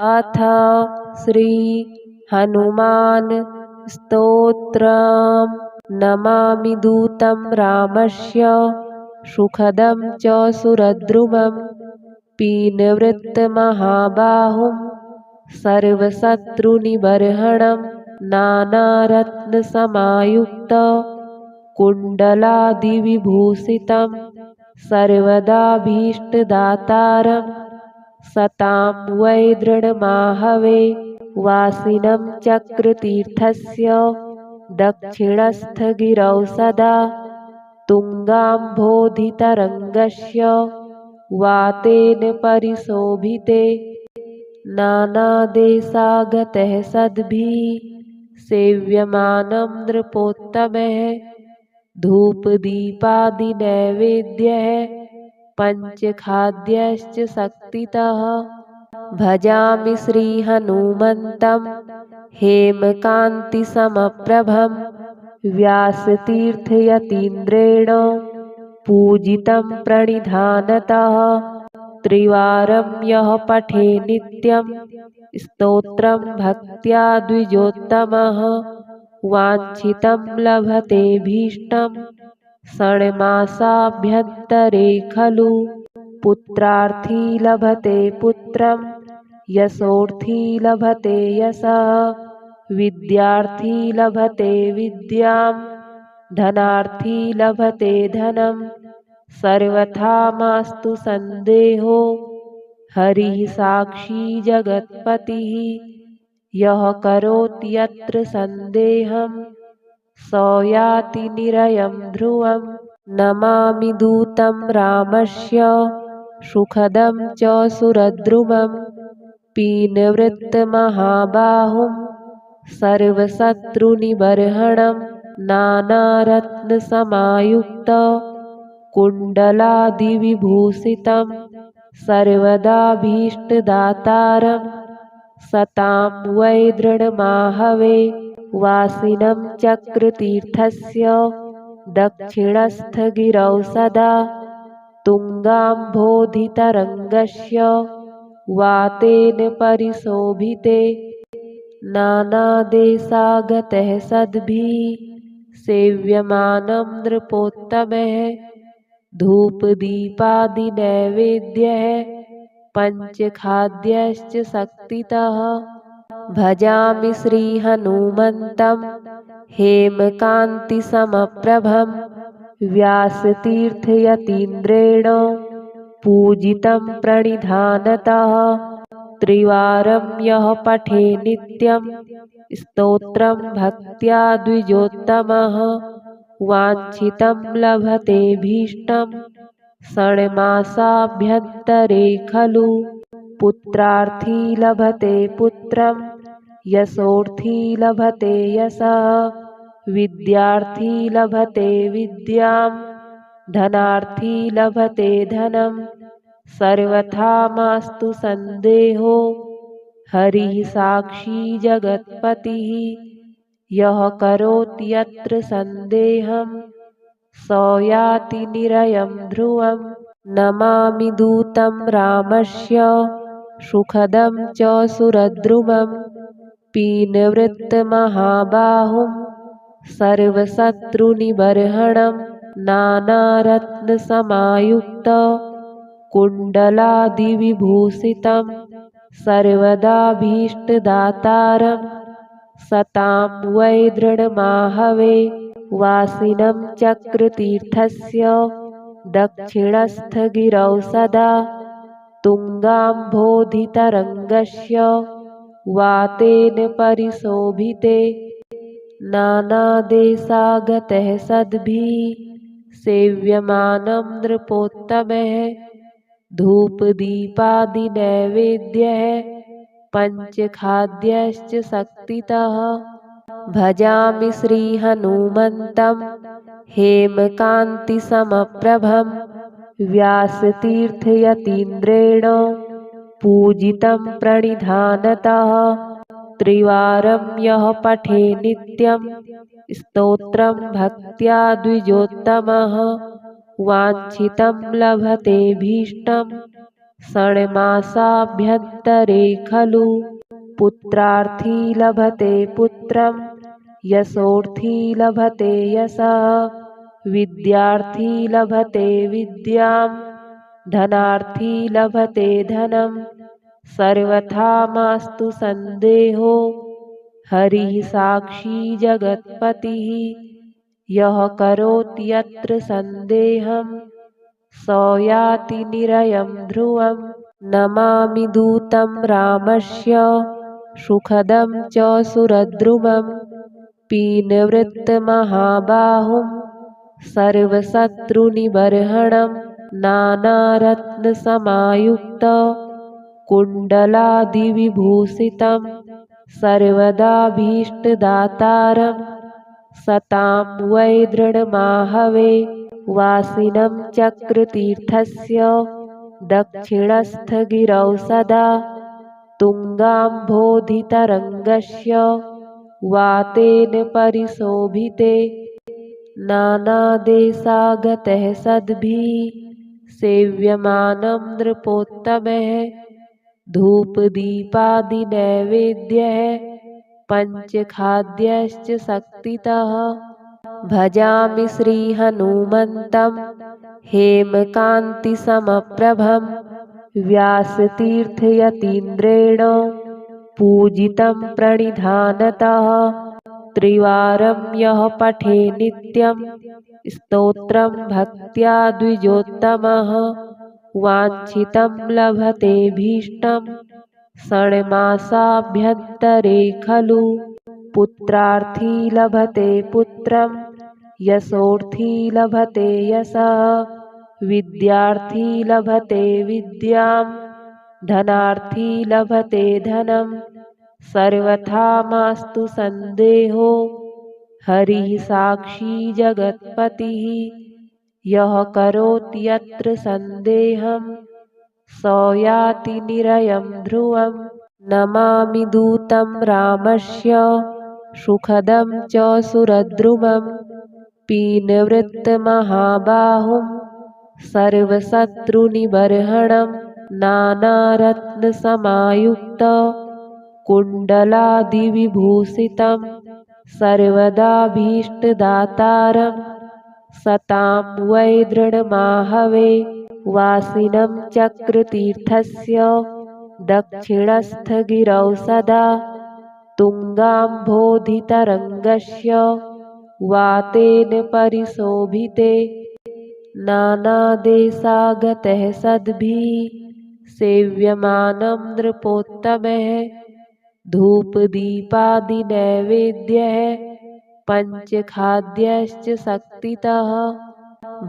अथ श्री हनुमान स्तोत्रम्। नमामि दूतं रामस्य सुखदं च सुरद्रुमं पीनवृत्तमहाबाहुं सर्वशत्रुनिबर्हणं नानारत्नसमायुक्त कुण्डलादिविभूषितं सर्वदाभीष्टदातारं सतां वै दृढमाहवे वासिनं चक्रतीर्थस्य दक्षिणस्थगिरौ सदा तुङ्गाम्भोधितरङ्गस्य वातेन परिशोभिते नानादेशागतः सद्भिः सेव्यमानं नृपोत्तमः धूपदीपादिनैवेद्यः पञ्चखाद्यश्च शक्तितः भजामि श्रीहनुमन्तं हेमकान्तिसमप्रभं व्यासतीर्थयतीन्द्रेण पूजितं प्रणिधानतः त्रिवारं यः पठे नित्यं स्तोत्रं भक्त्या द्विजोत्तमः वाञ्छितं लभतेऽभीष्टं षण्मासाभ्यन्तरे खलु पुत्रार्थी लभते पुत्रं यशोर्थी लभते यशः विद्यार्थी लभते विद्यां धनार्थी लभते धनं सर्वथा मास्तु सन्देहो हरिः साक्षी जगत्पतिः यः करोति यत्र सन्देहं स याति निरयं ध्रुवम्। नमामि दूतं रामस्य सुखदं च सुरद्रुमं पीनवृत्तमहाबाहुं सर्वशत्रुनिबर्हणं नानारत्नसमायुक्त कुण्डलादिविभूषितं सर्वदाभीष्टदातारं सतां वै दृढमाहवे वासिनं चक्रतीर्थस्य दक्षिणस्थगिरौ सदा तुङ्गाम्भोधितरङ्गस्य वातेन परिशोभिते नानादेशागतः सद्भिः सेव्यमानं नृपोत्तमः धूपदीपादिनैवेद्यः पञ्चखाद्यश्च शक्तितः भजामि श्रीहनुमन्तं हेमकान्तिसमप्रभं व्यासतीर्थयतीन्द्रेण पूजितं प्रणिधानतः त्रिवारं यः पठे नित्यं स्तोत्रं भक्त्या द्विजोत्तमः वाञ्छितं लभतेऽभीष्टं षण्मासाभ्यन्तरे खलु पुत्रार्थी लभते पुत्रं यशोर्थी लभते यशः विद्यार्थी लभते विद्यां धनार्थी लभते धनं सर्वथा मास्तु सन्देहो हरिः साक्षी जगत्पतिः यः करोति यत्र सन्देहं स याति निरयं ध्रुवम्। नमामि दूतं रामस्य सुखदं च सुरद्रुमं पीनवृत्तमहाबाहुं सर्वशत्रुनिबर्हणं नानारत्नसमायुक्त कुण्डलादिविभूषितं सर्वदाभीष्टदातारं सतां वै दृढमाहवे वासिनं चक्रतीर्थस्य दक्षिणस्थगिरौ सदा तुङ्गाम्भोधितरङ्गस्य वातेन परिशोभिते नानादेशागतः सद्भिः सेव्यमानं नृपोत्तमः धूपदीपादिनैवेद्यः पञ्चखाद्यश्च शक्तितः भजामि श्रीहनुमन्तं हेमकान्तिसमप्रभं व्यासतीर्थयतीन्द्रेण पूजितं प्रणिधानतः त्रिवारं यः पठे नित्यं स्तोत्रं भक्त्या द्विजोत्तमः वाञ्छितं लभतेऽभीष्टं षण्मासाभ्यन्तरे खलु पुत्रार्थी लभते पुत्रं यशोर्थी लभते यशः विद्यार्थी लभते विद्यां धनार्थी लभते धनं सर्वथा मास्तु संदेहो हरिः साक्षी जगत्पतिः यः करोति यत्र सन्देहं स याति निरयं ध्रुवम् नमामि दूतं रामस्य सुखदं च सुरद्रुमं पीनवृत्तमहाबाहुं सर्वशत्रुनिबर्हणं नानारत्नसमायुक्त कुण्डलादिविभूषितं सर्वदाभीष्टदातारं सतां वै दृढमाहवे वासिनं चक्रतीर्थस्य दक्षिणस्थगिरौ सदा तुङ्गाम्भोधितरङ्गस्य वातेन परिशोभिते नानादेशागतः सद्भिः सेव्यमानं नृपोत्तमः धूपदीपादिनैवेद्यः पञ्चखाद्यश्च शक्तितः भजामि श्रीहनुमन्तं हेमकान्तिसमप्रभं व्यासतीर्थयतीन्द्रेण पूजितं प्रणिधानतः त्रिवारं यः पठे नित्यं स्तोत्रं भक्त्या द्विजोत्तमः वाञ्छितं लभते भीष्टं षण्मासाभ्यन्तरे खलु पुत्रार्थी लभते पुत्रं यशोर्थी लभते यशः विद्यार्थी लभते विद्यां धनार्थी लभते धनं सर्वथा मास्तु संदेहो हरिः साक्षी जगत्पतिः यः करोति यत्र सन्देहं स याति निरयं ध्रुवम् नमामि दूतं रामस्य सुखदं च सुरद्रुमं पीनवृत्तमहाबाहुं सर्वशत्रुनिबर्हणं नानारत्नसमायुक्त कुण्डलादिविभूषितं सर्वदाभीष्टदातारं सतां वै दृढमाहवे वासिनं चक्रतीर्थस्य दक्षिणस्थगिरौ सदा तुङ्गाम्भोधितरङ्गस्य वातेन परिशोभिते नानादेशागतः सद्भिः सेव्यमानं नृपोत्तमः धूपदीपादिनैवेद्यः पञ्चखाद्यश्च शक्तितः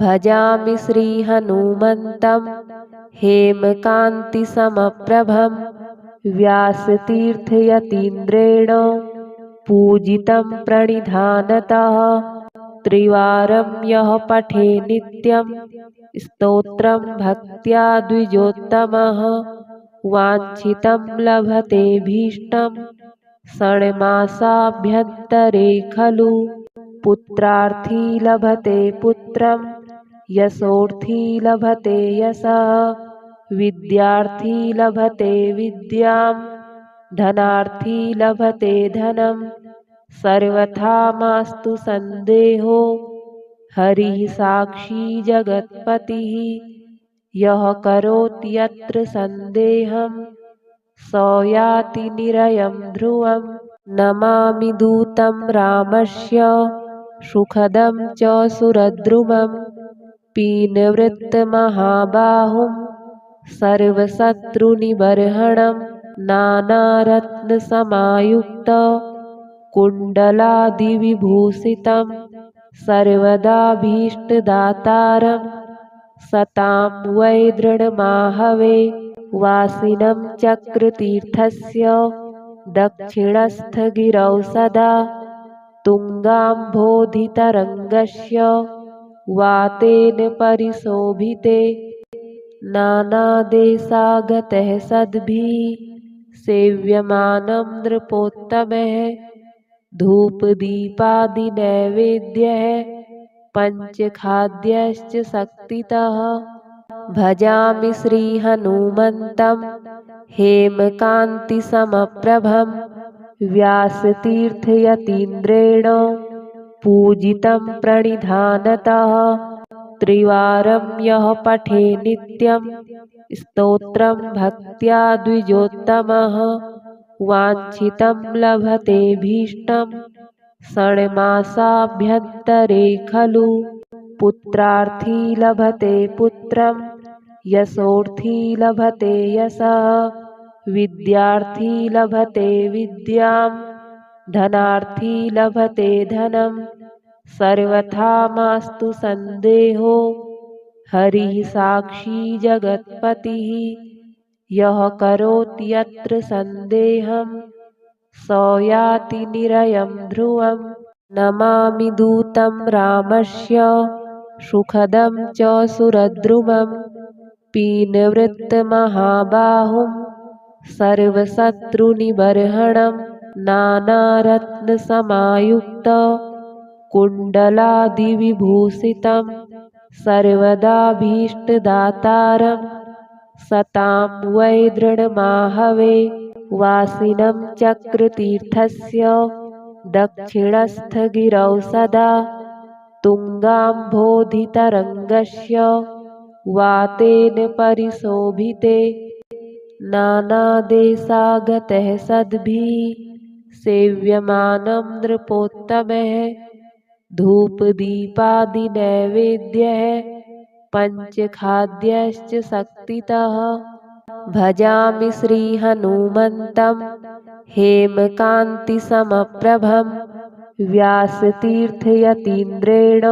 भजामि श्रीहनुमन्तं हेमकान्तिसमप्रभं व्यासतीर्थयतीन्द्रेण पूजितं प्रणिधानतः त्रिवारं यः पठे नित्यं स्तोत्रं भक्त्या द्विजोत्तमः वाञ्छितं लभते भीष्टं षण्मासाभ्यन्तरे खलु पुत्रार्थी लभते पुत्रं यशोर्थी लभते यशः विद्यार्थी लभते विद्यां धनार्थी लभते धनं सर्वथा मास्तु संदेहो हरिः साक्षी जगत्पतिः यः करोति यत्र सन्देहं स याति निरयं ध्रुवम् नमामि दूतं रामस्य सुखदं च सुरद्रुमं पीनवृत्तमहाबाहुं सर्वशत्रुनिबर्हणं नानारत्नसमायुक्त कुण्डलादिविभूषितं सर्वदाभीष्टदातारं सतां वै दृढमाहवे वासिनं चक्रतीर्थस्य दक्षिणस्थगिरौ सदा तुङ्गाम्भोधितरङ्गस्य वातेन परिशोभिते नानादेशागतः सद्भिः सेव्यमानं नृपोत्तमः धूपदीपादिनैवेद्यः पञ्चखाद्यश्च शक्तितः भजामि श्रीहनुमन्तं हेमकान्तिसमप्रभं व्यासतीर्थयतीन्द्रेण पूजितं प्रणिधानतः त्रिवारं यः पठे नित्यं स्तोत्रं भक्त्या द्विजोत्तमः वाञ्छितं लभतेऽभीष्टं षण्मासाभ्यन्तरे खलु पुत्रार्थी लभते पुत्रं यशोर्थी लभते यशः विद्यार्थी लभते विद्यां धनार्थी लभते धनं सर्वथा मास्तु सन्देहो हरिः साक्षी जगत्पतिः यः करोति यत्र सन्देहं स याति निरयं ध्रुवम् नमामि दूतं रामस्य सुखदं च सुरद्रुमं पीनवृत्तमहाबाहुं सर्वशत्रुनिबर्हणं नानारत्नसमायुक्त कुण्डलादिविभूषितं सर्वदाभीष्टदातारं सतां वै दृढमाहवे वासिनं चक्रतीर्थस्य दक्षिणस्थगिरौ सदा तुङ्गाम्भोधितरङ्गस्य वातेन परिशोभिते नानादेशागतः सद्भिः सेव्यमानं नृपोत्तमः धूपदीपादिनैवेद्यः पञ्चखाद्यश्च शक्तितः भजामि श्रीहनुमन्तं हेमकान्तिसमप्रभं व्यासतीर्थयतीन्द्रेण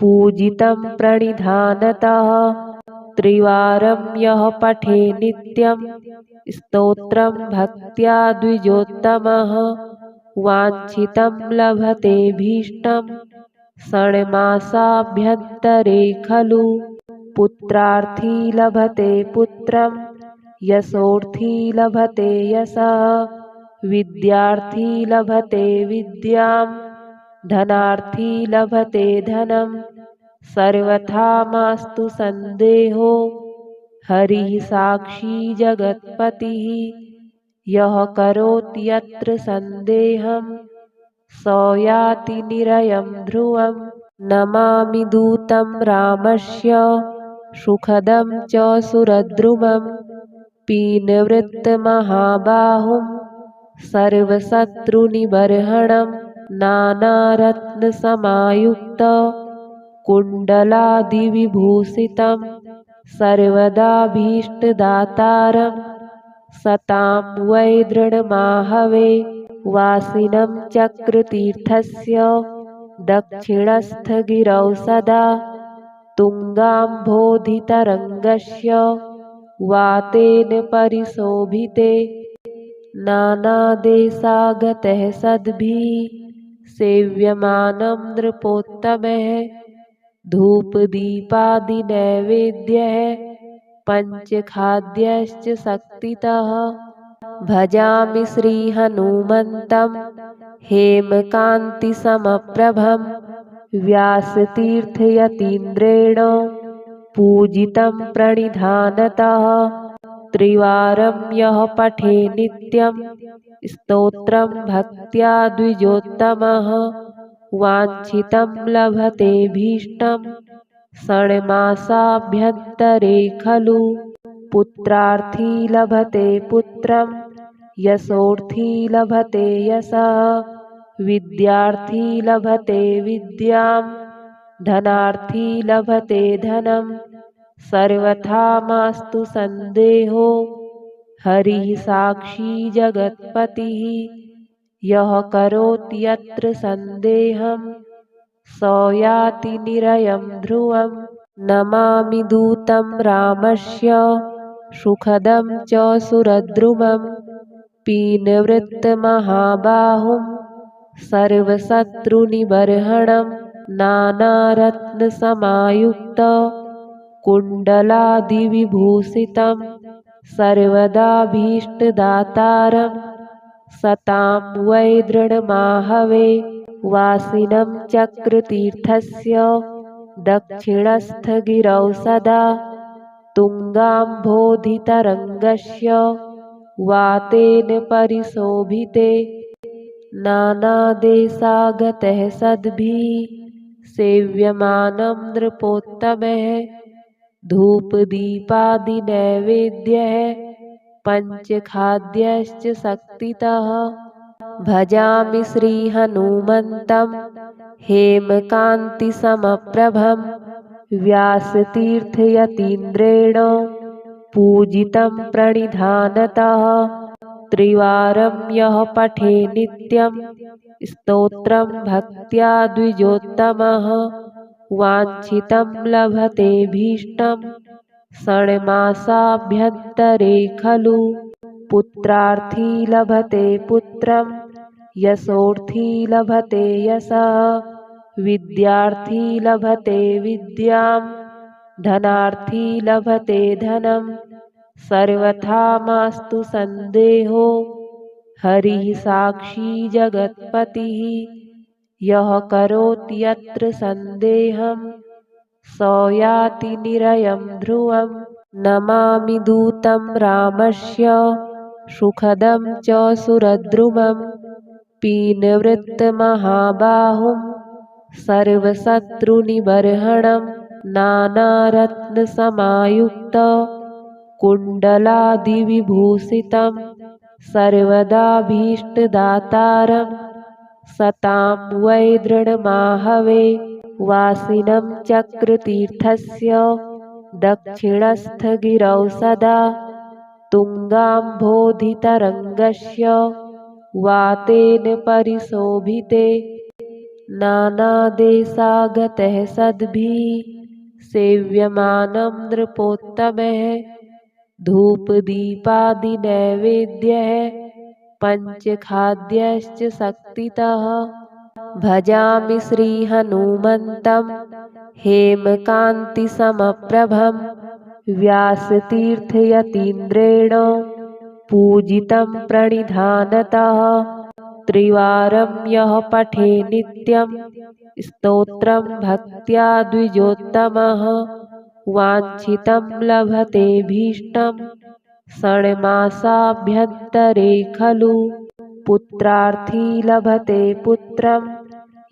पूजितं प्रणिधानतः त्रिवारं यः पठे नित्यं स्तोत्रं भक्त्या द्विजोत्तमः वाञ्छितं लभतेऽभीष्टं षण्मासाभ्यन्तरे खलु पुत्रार्थी लभते पुत्रं यशोर्थी लभते यशः विद्यार्थी लभते विद्यां धनार्थी लभते धनं सर्वथा मास्तु सन्देहो हरिः साक्षी जगत्पतिः यः करोति यत्र सन्देहं स याति निरयं ध्रुवम् नमामि दूतं रामस्य सुखदं च सुरद्रुमं पीनवृत्तमहाबाहुं सर्वशत्रुनिबर्हणं नानारत्नसमायुक्त कुण्डलादिविभूषितं सर्वदाभीष्टदातारं सतां वै दृढमाहवे वासिनं चक्रतीर्थस्य दक्षिणस्थगिरौ सदा तुङ्गाम्भोधितरङ्गस्य वातेन परिशोभिते नानादेशागतः सद्भिः सेव्यमानं नृपोत्तमः धूपदीपादिनैवेद्यः पञ्चखाद्यश्च शक्तितः भजामि श्रीहनुमन्तं हेमकान्तिसमप्रभं व्यासतीर्थयतीन्द्रेण पूजितं प्रणिधानतः त्रिवारं यः पठे नित्यं स्तोत्रं भक्त्या द्विजोत्तमः वाञ्छितं लभतेऽभीष्टं षण्मासाभ्यन्तरे खलु पुत्रार्थी लभते पुत्रं यशोर्थी लभते यशः विद्यार्थी लभते विद्यां धनार्थी लभते धनं सर्वथा मास्तु सन्देहो हरिः साक्षी जगत्पतिः यः करोति यत्र सन्देहं स याति निरयं ध्रुवम् नमामि दूतं रामस्य सुखदं च सुरद्रुमं पीनवृत्तमहाबाहुं सर्वशत्रुनिबर्हणं नानारत्नसमायुक्त कुण्डलादिविभूषितं सर्वदाभीष्टदातारं सतां वै दृढमाहवे वासिनं चक्रतीर्थस्य दक्षिणस्थगिरौ सदा तुङ्गाम्भोधितरङ्गस्य वातेन परिशोभिते नानादेशागतः सद्भिः सेव्यमानं नृपोत्तमः धूपदीपादिनैवेद्यः पञ्चखाद्यश्च शक्तितः भजामि श्रीहनुमन्तं हेमकान्तिसमप्रभं व्यासतीर्थयतीन्द्रेण पूजितं प्रणिधानतः त्रिवारं यः पठे नित्यं स्तोत्रं भक्त्या द्विजोत्तमः वाञ्छितं लभतेऽभीष्टं षण्मासाभ्यन्तरे खलु पुत्रार्थी लभते पुत्रं यशोर्थी लभते यशः विद्यार्थी लभते विद्यां धनार्थी लभते धनं सर्वथा मास्तु सन्देहो हरिः साक्षी जगत्पतिः यः करोति यत्र सन्देहं स याति निरयं ध्रुवम् नमामि दूतं रामस्य सुखदं च सुरद्रुमं पीनवृत्तमहाबाहुं सर्वशत्रुनिबर्हणं नानारत्नसमायुक्त कुण्डलादिविभूषितं सर्वदाभीष्टदातारं सतां वै दृढमाहवे वासिनं चक्रतीर्थस्य दक्षिणस्थगिरौ सदा तुङ्गाम्भोधितरङ्गस्य वातेन परिशोभिते नानादेशागतः सद्भिः सेव्यमानं नृपोत्तमः धूपदीपादिनैवेद्यः पञ्चखाद्यश्च शक्तितः भजामि श्रीहनुमन्तं हेमकान्तिसमप्रभं व्यासतीर्थयतीन्द्रेण पूजितं प्रणिधानतः त्रिवारं यः पठे नित्यं स्तोत्रं भक्त्या द्विजोत्तमः वाञ्छितं लभतेऽभीष्टं षण्मासाभ्यन्तरे खलु पुत्रार्थी लभते पुत्रं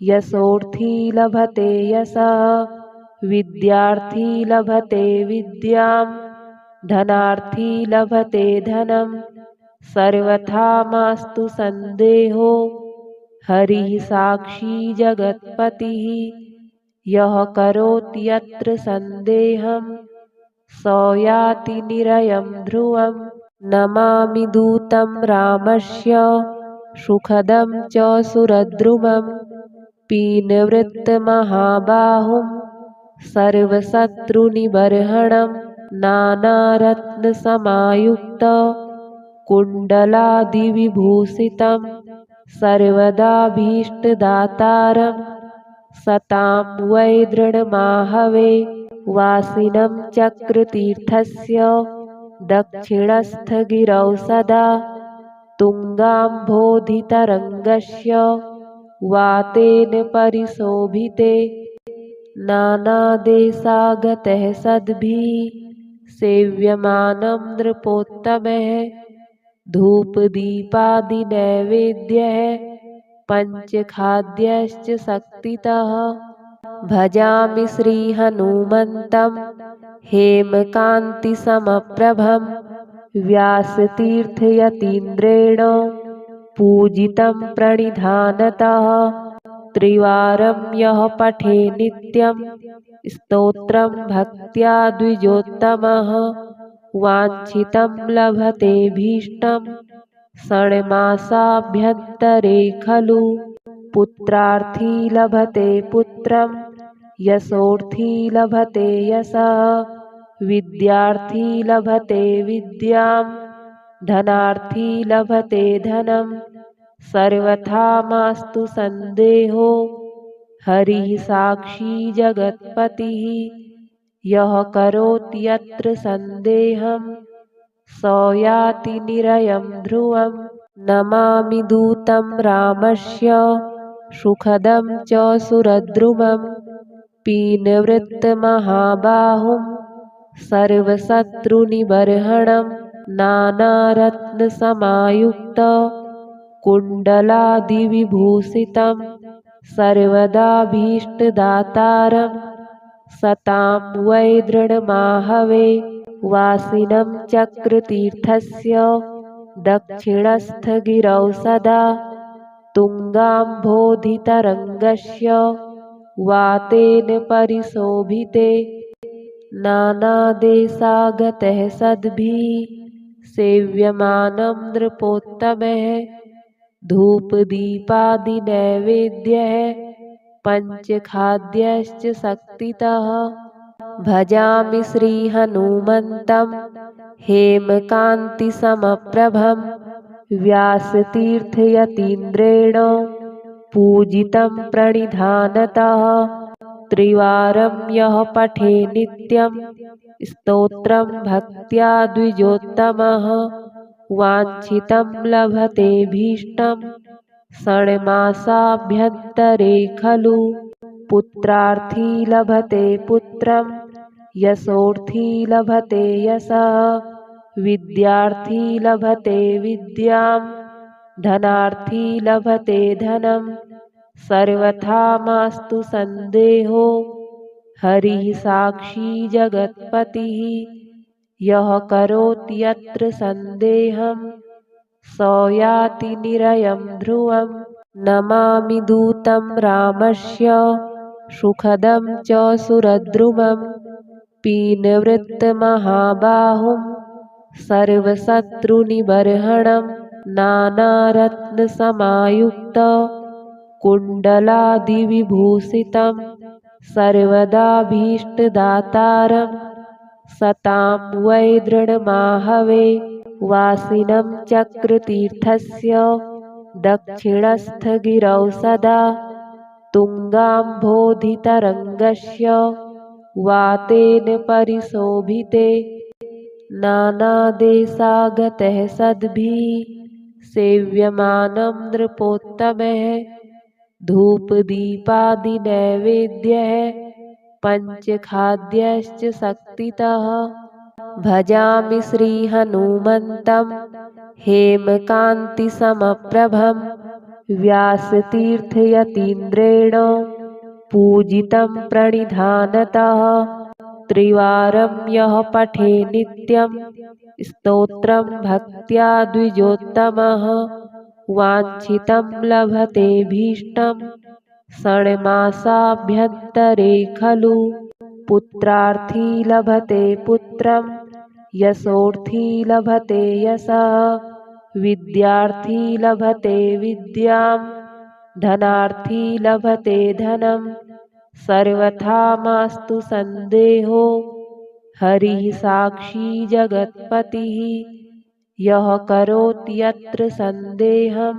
यशोर्थी लभते यशः विद्यार्थी लभते विद्यां धनार्थी लभते धनं सर्वथा मास्तु सन्देहो हरिः साक्षी जगत्पतिः यः करोति यत्र सन्देहं स याति निरयं ध्रुवम् नमामि दूतं रामस्य सुखदं च सुरद्रुमं पीनवृत्तमहाबाहुं सर्वशत्रुनिबर्हणं नानारत्नसमायुक्त कुण्डलादिविभूषितं सर्वदाभीष्टदातारं सतां वै दृढमाहवे वासिनं चक्रतीर्थस्य दक्षिणस्थगिरौ सदा तुङ्गाम्भोधितरङ्गस्य वातेन परिशोभिते नानादेशागतः सद्भिः सेव्यमानं नृपोत्तमः धूपदीपादिनैवेद्यः पञ्चखाद्यश्च शक्तितः भजामि श्रीहनुमन्तं हेमकान्तिसमप्रभं व्यासतीर्थयतीन्द्रेण पूजितं प्रणिधानतः त्रिवारं यः पठे नित्यं स्तोत्रं भक्त्या द्विजोत्तमः वाञ्छितं लभतेऽभीष्टं षण्मासाभ्यन्तरे खलु पुत्रार्थी लभते पुत्रं यशोर्थी लभते यशः विद्यार्थी लभते विद्यां धनार्थी लभते धनं सर्वथा मास्तु सन्देहो हरिः साक्षी जगत्पतिः यः करोति यत्र सन्देहं स याति निरयं ध्रुवम् नमामि दूतं रामस्य सुखदं च सुरद्रुमं पीनवृत्तमहाबाहुं सर्वशत्रुनिबर्हणं नानारत्नसमायुक्त कुण्डलादिविभूषितं सर्वदाभीष्टदातारं सतां वै दृढमाहवे वासिनं चक्रतीर्थस्य दक्षिणस्थगिरौ सदा तुङ्गाम्भोधितरङ्गस्य वातेन परिशोभिते नानादेशागतः सद्भिः सेव्यमानं नृपोत्तमः धूपदीपादिनैवेद्यः पञ्चखाद्यश्च शक्तितः भजामि श्रीहनुमन्तं हेमकान्तिसमप्रभं व्यासतीर्थयतीन्द्रेण पूजितं प्रणिधानतः त्रिवारं यः पठे नित्यं स्तोत्रं भक्त्या द्विजोत्तमः वाञ्छितं लभतेऽभीष्टं षण्मासाभ्यन्तरे खलु पुत्रार्थी लभते पुत्रं यशोर्थी लभते यशः विद्यार्थी लभते विद्यां धनार्थी लभते धनं सर्वथा मास्तु सन्देहो हरिः साक्षी जगत्पतिः यः करोति यत्र सन्देहं स याति निरयं ध्रुवम् नमामि दूतं रामस्य सुखदं च सुरद्रुमं पीनवृत्तमहाबाहुं सर्वशत्रुनिबर्हणं नानारत्नसमायुक्त कुण्डलादिविभूषितं सर्वदाभीष्टदातारं सतां वै दृढमाहवे वासिनं चक्रतीर्थस्य दक्षिणस्थगिरौ सदा तुङ्गाम्भोधितरङ्गस्य वातेन परिशोभिते नानादेशागतः सद्भिः सेव्यमानं नृपोत्तमः धूपदीपादिनैवेद्यः पञ्चखाद्यश्च शक्तितः भजामि श्रीहनुमन्तं हेमकान्तिसमप्रभं व्यासतीर्थयतीन्द्रेण पूजितं प्रणिधानतः त्रिवारं यः पठे नित्यं स्तोत्रं भक्त्या द्विजोत्तमः वाञ्छितं लभतेऽभीष्टं षण्मासाभ्यन्तरे खलु पुत्रार्थी लभते पुत्रं यशोर्थी लभते यशः विद्यार्थी लभते विद्यां धनार्थी लभते धनं सर्वथा मास्तु सन्देहो हरिः साक्षी जगत्पतिः यः करोति यत्र सन्देहं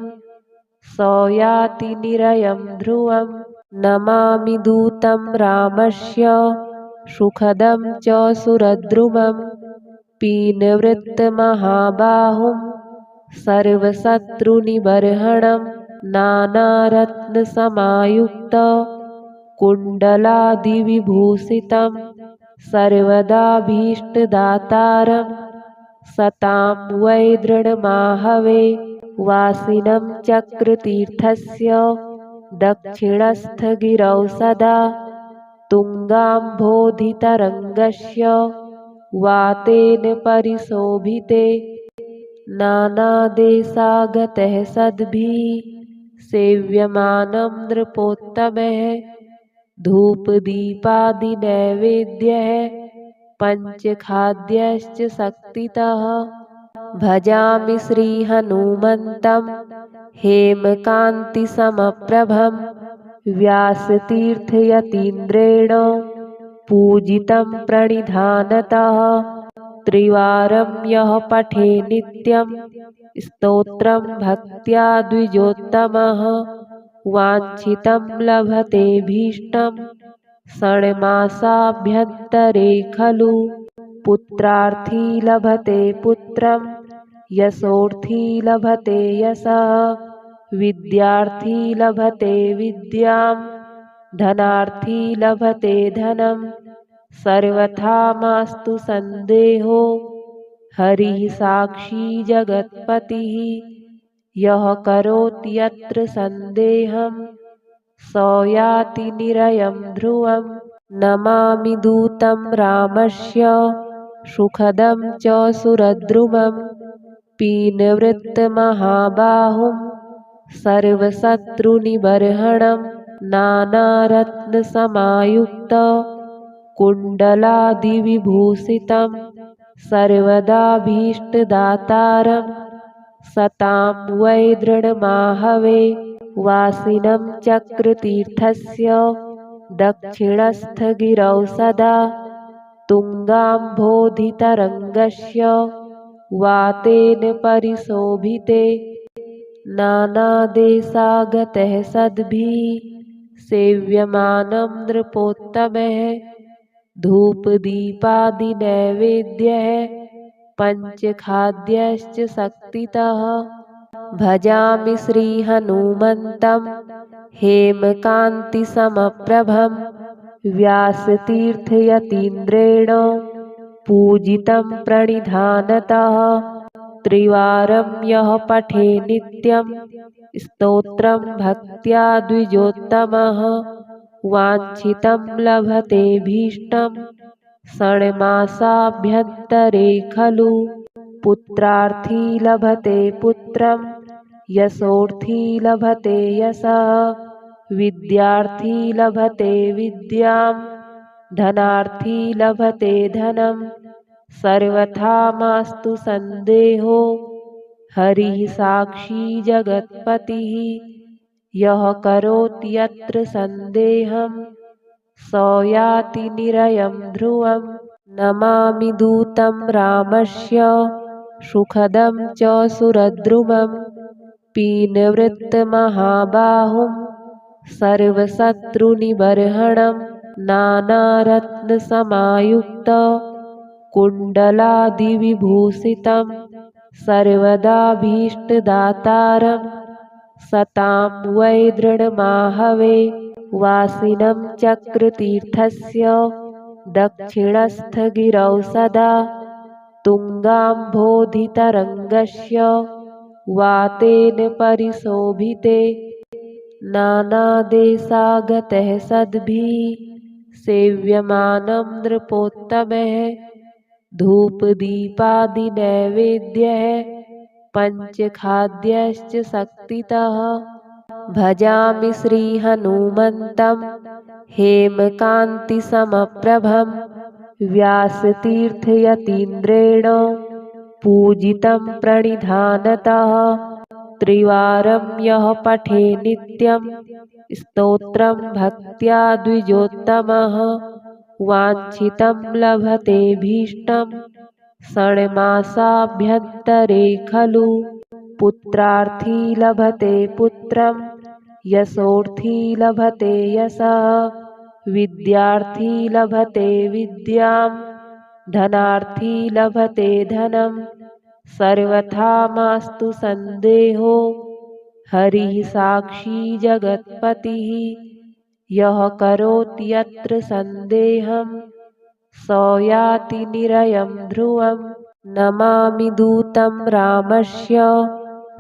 स याति निरयं ध्रुवम् नमामि दूतं रामस्य सुखदं च सुरद्रुमं पीनवृत्तमहाबाहुं सर्वशत्रुनिबर्हणं नानारत्नसमायुक्त कुण्डलादिविभूषितं सर्वदाभीष्टदातारं सतां वै दृढमाहवे वासिनं चक्रतीर्थस्य दक्षिणस्थगिरौ सदा तुङ्गाम्भोधितरङ्गस्य वातेन परिशोभिते नानादेशागतः सद्भिः सेव्यमानं नृपोत्तमः धूपदीपादिनैवेद्यः पञ्चखाद्यश्च शक्तितः भजामि श्रीहनुमन्तं हेमकान्तिसमप्रभं व्यासतीर्थयतीन्द्रेण पूजितं प्रणिधानतः त्रिवारं यः पठे नित्यं स्तोत्रं भक्त्या द्विजोत्तमः वाञ्छितं लभतेऽभीष्टं षण्मासाभ्यन्तरे खलु पुत्रार्थी लभते पुत्रं यशोर्थी लभते यशः विद्यार्थी लभते विद्यां धनार्थी लभते धनं सर्वथा मास्तु सन्देहो हरिः साक्षी जगत्पतिः। यः करोति यत्र सन्देहं स याति निरयं ध्रुवम्। नमामि दूतं रामस्य सुखदं च सुरद्रुमं पीनवृत्तमहाबाहुं सर्वशत्रुनिबर्हणं नानारत्नसमायुक्त कुण्डलादिविभूषितं सर्वदाभीष्टदातारं सतां वै दृढमाहवे वासिनं चक्रतीर्थस्य दक्षिणस्थगिरौ सदा तुङ्गाम्भोधितरङ्गस्य वातेन परिशोभिते नानादेशागतः सद्भिः सेव्यमानं नृपोत्तमः धूपदीपादिनैवेद्यः पञ्चखाद्यश्च शक्तितः। भजामि श्रीहनुमन्तं हेमकान्तिसमप्रभं व्यासतीर्थयतीन्द्रेण पूजितं प्रणिधानतः। त्रिवारं यः पठे नित्यं स्तोत्रं भक्त्या द्विजोत्तमः वाञ्छितं लभतेऽभीष्टं षण्मासाभ्यन्तरे खलु। पुत्रार्थी लभते पुत्रं यशोर्थी लभते यशः विद्यार्थी लभते विद्यां धनार्थी लभते धनं। सर्वथा मास्तु सन्देहो हरिः साक्षी जगत्पतिः। यः करोति यत्र सन्देहं स याति निरयं ध्रुवम्। नमामि दूतं रामस्य सुखदं च सुरद्रुमं पीनवृत्तमहाबाहुं सर्वशत्रुनिबर्हणं नानारत्नसमायुक्त कुण्डलादिविभूषितं सर्वदाभीष्टदातारं सतां वै दृढमाहवे वासिनं चक्रतीर्थस्य दक्षिणस्थगिरौ सदा तुङ्गाम्भोधितरङ्गस्य वातेन परिशोभिते नानादेशागतः सद्भिः सेव्यमानं नृपोत्तमः धूपदीपादिनैवेद्यः पञ्चखाद्यश्च शक्तितः। भजामि श्रीहनुमन्तं हेमकान्तिसमप्रभं व्यासतीर्थयतीन्द्रेण पूजितं प्रणिधानतः। त्रिवारं यः पठे नित्यं स्तोत्रं भक्त्या द्विजोत्तमः वाञ्छितं लभतेऽभीष्टं षण्मासाभ्यन्तरे खलु। पुत्रार्थी लभते पुत्रं यशोर्थी लभते यशः विद्यार्थी लभते विद्यां धनार्थी लभते धनं। सर्वथा मास्तु सन्देहो हरिः साक्षी जगत्पतिः। यः करोति यत्र सन्देहं स याति निरयं ध्रुवम्। नमामि दूतं रामस्य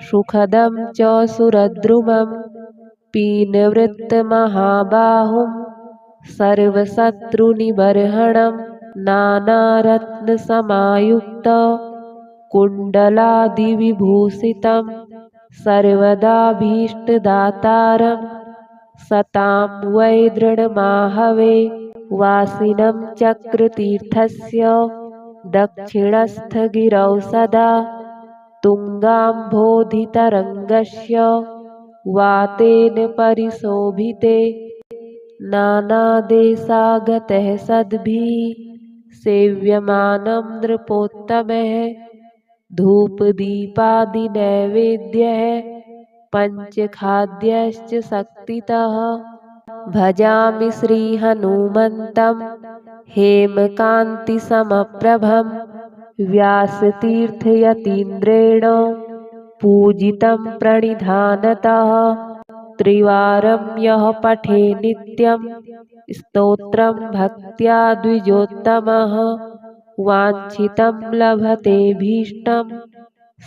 सुखदं च सुरद्रुमं पीनवृत्तमहाबाहुं सर्वशत्रुनिबर्हणं नानारत्नसमायुक्त कुण्डलादिविभूषितं सर्वदाभीष्टदातारं सतां वै दृढमाहवे वासिनं चक्रतीर्थस्य दक्षिणस्थगिरौ सदा तुङ्गाम्भोधितरङ्गस्य वातेन परिशोभिते नानादेशागतः सद्भिः सेव्यमानं नृपोत्तमः धूपदीपादिनैवेद्यः पञ्चखाद्यश्च शक्तितः। भजामि श्रीहनुमन्तं हेमकान्तिसमप्रभं व्यासतीर्थयतीन्द्रेण पूजितं प्रणिधानतः। त्रिवारं यः पठे नित्यं स्तोत्रं भक्त्या द्विजोत्तमः वाञ्छितं लभतेऽभीष्टं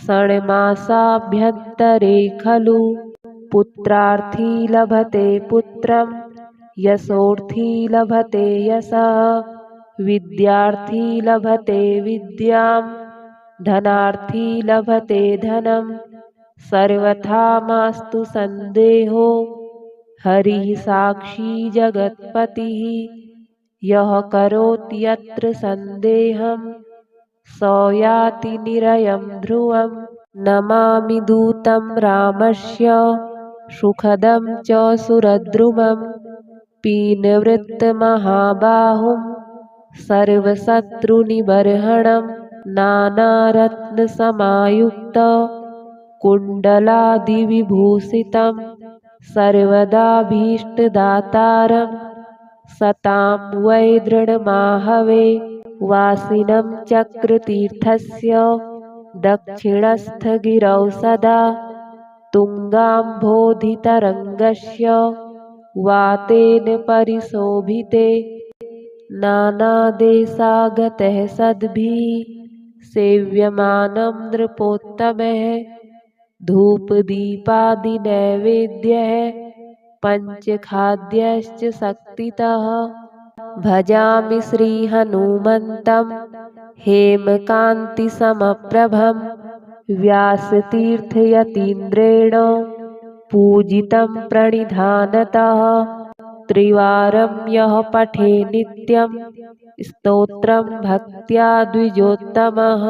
षण्मासाभ्यन्तरे खलु। पुत्रार्थी लभते पुत्रं यशोर्थी लभते यशः विद्यार्थी लभते विद्यां धनार्थी लभते धनं। सर्वथा मास्तु संदेहो हरिः साक्षी जगत्पतिः। यः करोति यत्र संदेहं स याति निरयं ध्रुवम्। नमामि दूतं रामस्य सुखदं च सुरद्रुमं पीनवृत्तमहाबाहुं सर्वशत्रुनिबर्हणं नानारत्नसमायुक्त कुण्डलादिविभूषितं सर्वदाभीष्टदातारं सतां वै दृढमाहवे। वासिनं चक्रतीर्थस्य दक्षिणस्थगिरौ सदा तुङ्गाम्भोधितरङ्गस्य वातेन परिशोभिते। नानादेशागतः सद्भिः सेव्यमानं नृपोत्तमः धूपदीपादिनैवेद्यः पञ्चखाद्यश्च शक्तितः। भजामि श्रीहनुमन्तं हेमकान्तिसमप्रभं व्यासतीर्थयतीन्द्रेण पूजितं प्रणिधानतः। त्रिवारं यः पठे नित्यं स्तोत्रं भक्त्या द्विजोत्तमः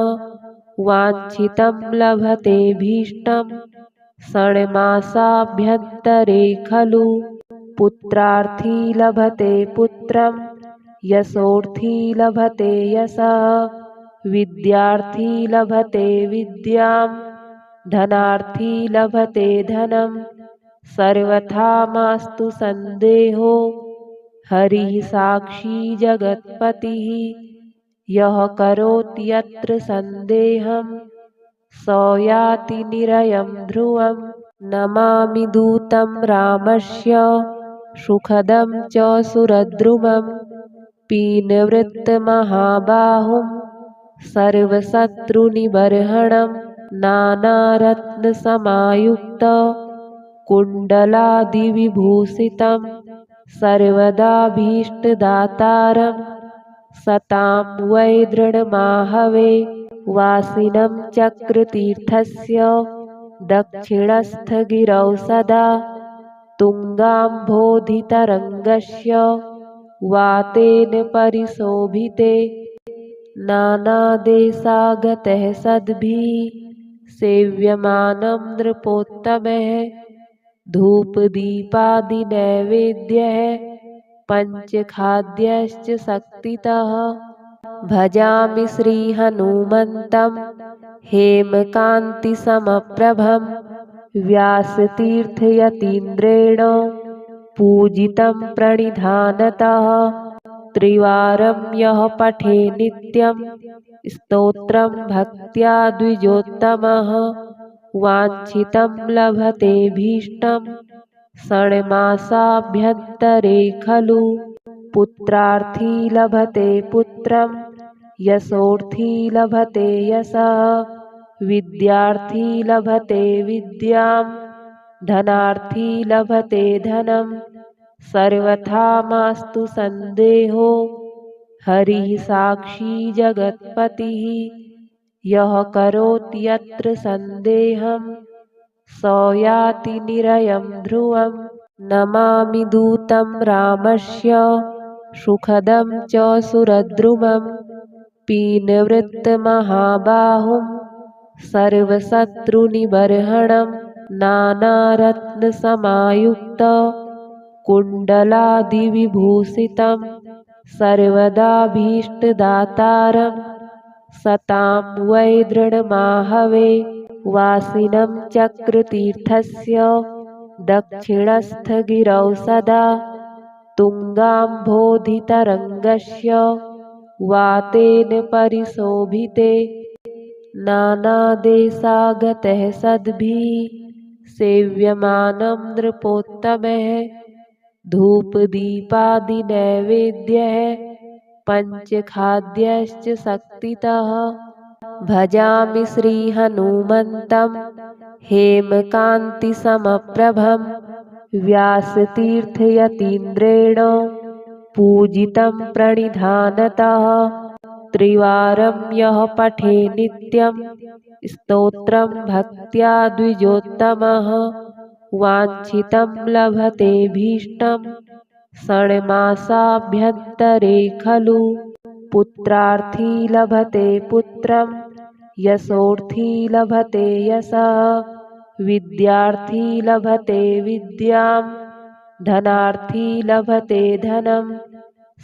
वाञ्छितं लभतेऽभीष्टं षण्मासाभ्यन्तरे खलु। पुत्रार्थी लभते पुत्रं यशोर्थी लभते यशः विद्यार्थी लभते विद्यां धनार्थी लभते धनं। सर्वथा मास्तु संदेहो हरिः साक्षी जगत्पतिः। यः करोति यत्र संदेहं स याति निरयं ध्रुवम्। नमामि दूतं रामस्य सुखदं च सुरद्रुमं पीनवृत्तमहाबाहुं सर्वशत्रुनिबर्हणं नानारत्नसमायुक्त कुण्डलादिविभूषितं सर्वदाभीष्टदातारं सतां वै दृढमाहवे। वासिनं चक्रतीर्थस्य दक्षिणस्थगिरौ सदा तुङ्गाम्भोधितरङ्गस्य वातेन परिशोभिते। नानादेशागतः सद्भिः सेव्यमानं नृपोत्तमः धूपदीपादिनैवेद्यः पञ्चखाद्यश्च शक्तितः। भजामि श्रीहनुमन्तं हेमकान्तिसमप्रभं व्यासतीर्थयतीन्द्रेण पूजितं प्रणिधानतः। त्रिवारं यः पठे नित्यं स्तोत्रं भक्त्या द्विजोत्तमः वाञ्छितं लभतेऽभीष्टं षण्मासाभ्यन्तरे खलु। पुत्रार्थी लभते पुत्रं यशोर्थी लभते यशः विद्यार्थी लभते विद्यां धनार्थी लभते धनं। सर्वथा मास्तु संदेहो हरिः साक्षी जगत्पतिः। यः करोति यत्र संदेहं स याति निरयं ध्रुवम्। नमामि दूतं रामस्य सुखदं च सुरद्रुमं पीनवृत्तमहाबाहुं सर्वशत्रुनिबर्हणं नानारत्नसमायुक्त कुण्डलादिविभूषितं सर्वदाभीष्टदातारं सतां वै दृढमाहवे। वासिनं चक्रतीर्थस्य दक्षिणस्थगिरौ सदा तुङ्गाम्भोधितरङ्गस्य वातेन परिशोभिते। नानादेशागतः सद्भिः सेव्यमानं नृपोत्तमः धूपदीपादिनैवेद्यः पञ्चखाद्यश्च शक्तितः भजामि श्रीहनुमन्तं हेमकान्तिसमप्रभं व्यासतीर्थयतीन्द्रेण पूजितं प्रणिधानतः त्रिवारं यः पठे नित्यं स्तोत्रं भक्त्या द्विजोत्तमः वाञ्छितं लभतेऽभीष्टं षण्मासाभ्यन्तरे खलु पुत्रार्थी लभते पुत्रं यशोर्थी लभते यशः विद्यार्थी लभते विद्यां धनार्थी लभते धनं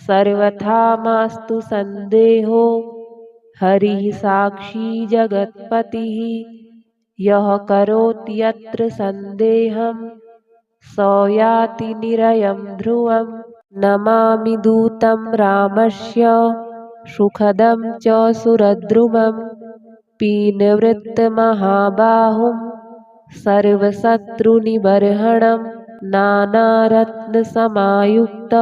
सर्वथा मास्तु सन्देहो हरिः साक्षी जगत्पतिः यः करोति यत्र सन्देहं स याति निरयं ध्रुवम् नमामि दूतं रामस्य सुखदं च सुरद्रुमं पीनवृत्तमहाबाहुं सर्वशत्रुनिबर्हणं नानारत्नसमायुक्त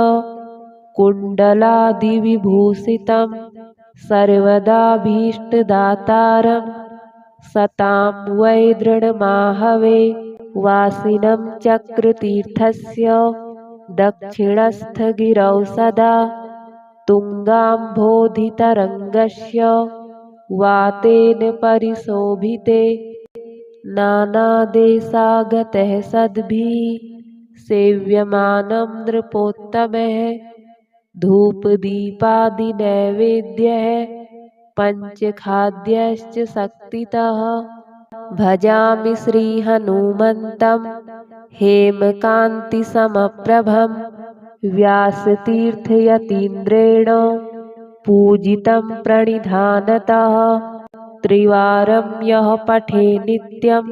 कुण्डलादिविभूषितं सर्वदाभीष्टदातारं सतां वै दृढमाहवे वासिनं चक्रतीर्थस्य दक्षिणस्थगिरौ सदा तुङ्गाम्भोधितरङ्गस्य वातेन परिशोभिते नानादेशागतः सद्भिः सेव्यमानं नृपोत्तमः धूपदीपादिनैवेद्यः पञ्चखाद्यश्च शक्तितः भजामि श्रीहनुमन्तं हेमकान्तिसमप्रभं व्यासतीर्थयतीन्द्रेण पूजितं प्रणिधानतः त्रिवारं यः पठे नित्यं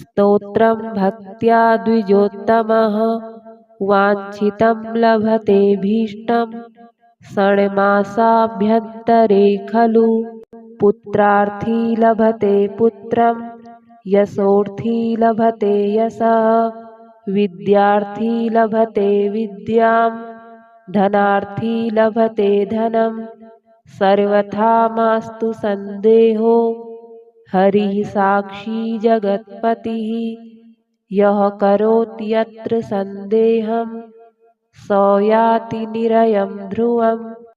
स्तोत्रं भक्त्या द्विजोत्तमः वाञ्छितं लभतेऽभीष्टं षण्मासाभ्यन्तरे खलु पुत्रार्थी लभते पुत्रं यशोर्थी लभते यशः विद्यार्थी लभते विद्यां धनार्थी लभते धनं सर्वथा मास्तु सन्देहो हरिः साक्षी जगत्पतिः यः करोति यत्र सन्देहं स याति निरयं ध्रुवम्